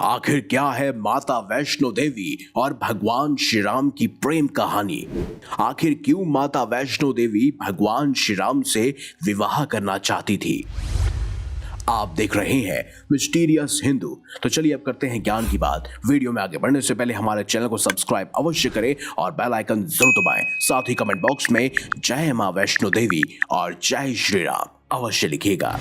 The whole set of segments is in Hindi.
आखिर क्या है माता वैष्णो देवी और भगवान श्री राम की प्रेम कहानी? आखिर क्यों माता वैष्णो देवी भगवान श्री राम से विवाह करना चाहती थी? आप देख रहे हैं मिस्टीरियस हिंदू। तो चलिए अब करते हैं ज्ञान की बात। वीडियो में आगे बढ़ने से पहले हमारे चैनल को सब्सक्राइब अवश्य करें और बेल आइकन जरूर दबाएं। साथ ही कमेंट बॉक्स में जय मां वैष्णो देवी और जय श्री राम अवश्य लिखिएगा।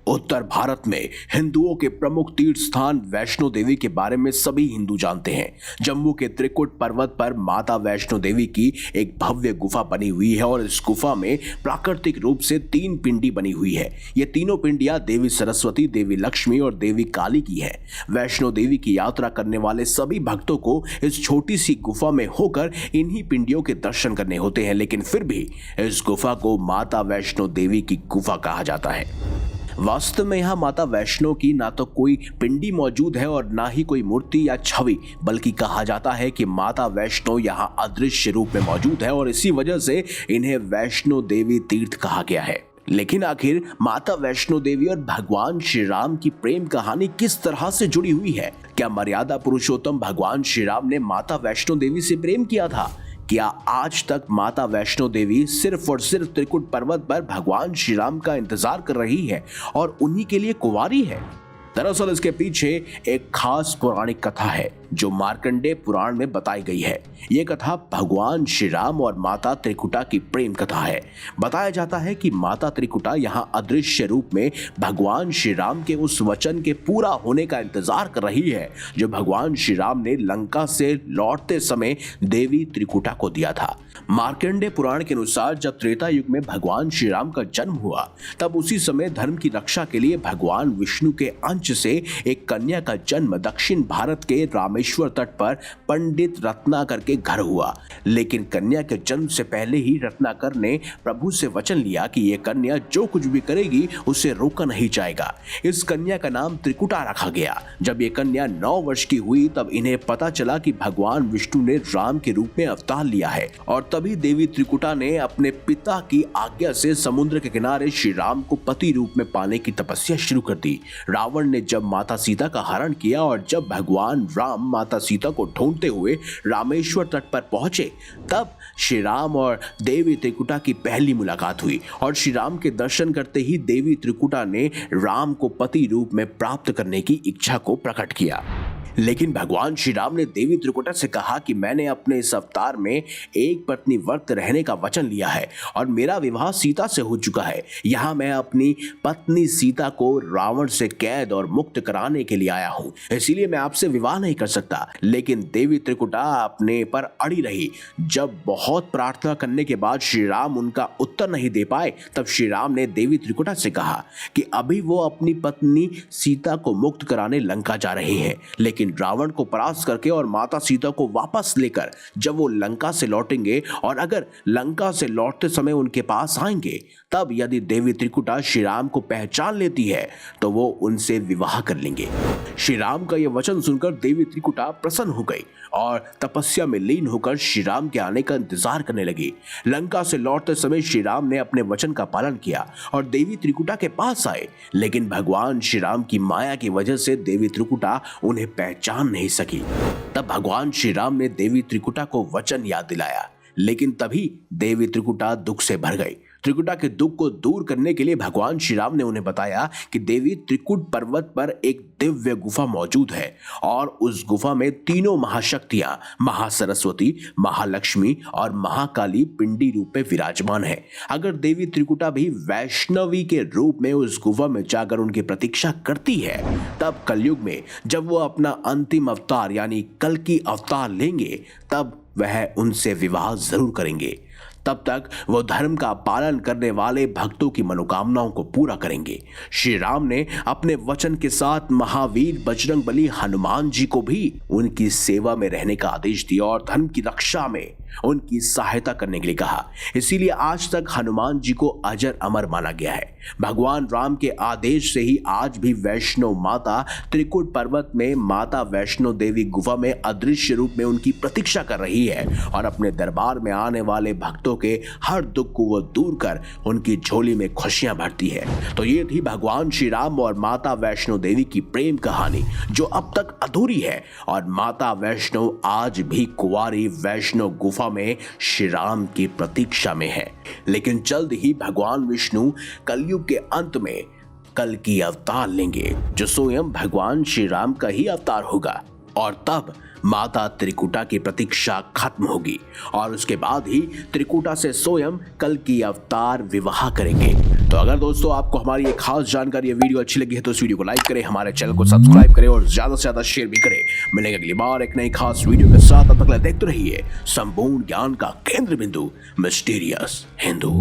उत्तर भारत में हिंदुओं के प्रमुख तीर्थ स्थान वैष्णो देवी के बारे में सभी हिंदू जानते हैं। जम्मू के त्रिकुट पर्वत पर माता वैष्णो देवी की एक भव्य गुफा बनी हुई है और इस गुफा में प्राकृतिक रूप से 3 पिंडी बनी हुई है। ये तीनों पिंडियां देवी सरस्वती, देवी लक्ष्मी और देवी काली की है। वैष्णो देवी की यात्रा करने वाले सभी भक्तों को इस छोटी सी गुफा में होकर इन्हीं पिंडियों के दर्शन करने होते हैं, लेकिन फिर भी इस गुफा को माता वैष्णो देवी की गुफा कहा जाता है। वास्तव में यहाँ माता वैष्णो की ना तो कोई पिंडी मौजूद है और ना ही कोई मूर्ति या छवि, बल्कि कहा जाता है कि माता वैष्णो यहाँ अदृश्य रूप में मौजूद है और इसी वजह से इन्हें वैष्णो देवी तीर्थ कहा गया है। लेकिन आखिर माता वैष्णो देवी और भगवान श्री राम की प्रेम कहानी किस तरह से जुड़ी हुई है? क्या मर्यादा पुरुषोत्तम भगवान श्री राम ने माता वैष्णो देवी से प्रेम किया था? क्या आज तक माता वैष्णो देवी सिर्फ और सिर्फ त्रिकुट पर्वत पर भगवान श्री राम का इंतजार कर रही है और उन्हीं के लिए कुंवारी है? दरअसल इसके पीछे एक खास पौराणिक कथा है जो मार्कंडेय पुराण में बताई गई है। ये कथा भगवान श्री राम और माता त्रिकुटा की प्रेम कथा है। बताया जाता है कि माता त्रिकुटा यहाँ अदृश्य रूप में भगवान श्री राम के उस वचन के पूरा होने का इंतजार कर रही है जो भगवान श्री राम ने लंका से लौटते समय देवी त्रिकुटा को दिया था। मार्कंडेय पुराण के अनुसार जब त्रेता युग में भगवान श्री राम का जन्म हुआ, तब उसी समय धर्म की रक्षा के लिए भगवान विष्णु के अंश से एक कन्या का जन्म दक्षिण भारत के रामेश्वर तट पर पंडित रत्नाकर के घर हुआ। लेकिन कन्या के जन्म से पहले ही रत्नाकर ने प्रभु से वचन लिया कि यह कन्या जो कुछ भी करेगी उसे रोका नहीं जाएगा। इस कन्या का नाम त्रिकुटा रखा गया। जब यह कन्या 9 वर्ष की हुई तब इन्हें पता चला कि भगवान विष्णु ने राम के रूप में अवतार लिया है और तभी देवी त्रिकुटा ने अपने पिता की आज्ञा से समुद्र के किनारे श्री राम को पति रूप में पाने की तपस्या शुरू कर दी। रावण ने जब माता सीता का हरण किया और जब भगवान राम माता सीता को ढूंढते हुए रामेश्वर तट पर पहुंचे, तब श्री राम और देवी त्रिकुटा की पहली मुलाकात हुई और श्री राम के दर्शन करते ही देवी त्रिकुटा ने राम को पति रूप में प्राप्त करने की इच्छा को प्रकट किया। लेकिन भगवान श्री राम ने देवी त्रिकुटा से कहा कि मैंने अपने इस अवतार में एक पत्नी व्रत रहने का वचन लिया है और मेरा विवाह सीता से हो चुका है। यहाँ मैं अपनी पत्नी सीता को रावण से कैद और मुक्त कराने के लिए आया हूँ, इसीलिए मैं आपसे विवाह नहीं कर सकता। लेकिन देवी त्रिकुटा अपने पर अड़ी रही। जब बहुत प्रार्थना करने के बाद श्री राम उनका उत्तर नहीं दे पाए, तब श्री राम ने देवी त्रिकुटा से कहा कि अभी वो अपनी पत्नी सीता को मुक्त कराने लंका जा रहे हैं, लेकिन रावण को परास्त करके और माता सीता को वापस लेकर जब वो लंका से लौटेंगे और अगर लंका से लौटते समय उनके पास आएंगे, तब यदि देवी त्रिकुटा श्री राम को पहचान लेती है तो वो उनसे विवाह कर लेंगे। श्री राम का यह वचन सुनकर देवी त्रिकुटा प्रसन्न हो गई और तपस्या में लीन होकर श्री राम के आने का इंतजार करने लगी। लंका से लौटते समय श्री राम ने अपने वचन का पालन किया और देवी त्रिकुटा के पास आए, लेकिन भगवान श्री राम की माया की वजह से देवी त्रिकुटा उन्हें पहचान नहीं सकी। तब भगवान श्री राम ने देवी त्रिकुटा को वचन याद दिलाया, लेकिन तभी देवी त्रिकुटा दुख से भर गई। त्रिकुटा के दुख को दूर करने के लिए भगवान श्री राम ने उन्हें बताया कि देवी त्रिकुट पर्वत पर एक दिव्य गुफा मौजूद है और उस गुफा में तीनों महाशक्तियां महासरस्वती, महालक्ष्मी और महाकाली पिंडी रूप में विराजमान है। अगर देवी त्रिकुटा भी वैष्णवी के रूप में उस गुफा में जाकर उनकी प्रतीक्षा करती है, तब कलयुग में जब वो अपना अंतिम अवतार यानी कल की अवतार लेंगे, तब वह उनसे विवाह जरूर करेंगे। तब तक वो धर्म का पालन करने वाले भक्तों की मनोकामनाओं को पूरा करेंगे। श्री राम ने अपने वचन के साथ महावीर बजरंगबली हनुमान जी को भी उनकी सेवा में रहने का आदेश दिया और धर्म की रक्षा में उनकी सहायता करने के लिए कहा। इसीलिए आज तक हनुमान जी को अजर अमर माना गया है। भगवान राम के आदेश से ही आज भी वैष्णो माता त्रिकुट पर्वत में माता वैष्णो देवी गुफा में अदृश्य रूप में उनकी प्रतीक्षा कर रही है और अपने दरबार में आने वाले भक्तों के हर दुख को वो दूर कर उनकी झोली में खुशियां भरती है। तो ये थी भगवान श्री राम और माता वैष्णो देवी की प्रेम कहानी जो अब तक अधूरी है। और माता वैष्णो आज भी कुंवारी वैष्णो गुफा में श्री राम की प्रतीक्षा में है। लेकिन जल्द ही भगवान विष्णु कलयुग के अंत में कल की अवतार लेंगे जो स्वयं भगवान श्री राम का ही अवतार होगा और तब माता त्रिकुटा की प्रतीक्षा खत्म होगी और उसके बाद ही त्रिकुटा से स्वयं कल की अवतार विवाह करेंगे। तो अगर दोस्तों आपको हमारी ये खास जानकारी या वीडियो अच्छी लगी है तो इस वीडियो को लाइक करें, हमारे चैनल को सब्सक्राइब करें और ज्यादा से ज्यादा शेयर भी करें। मिलेंगे अगली बार एक नई खास वीडियो के साथ। तब तक देखते रहिए संपूर्ण ज्ञान का केंद्र बिंदु मिस्टीरियस हिंदू।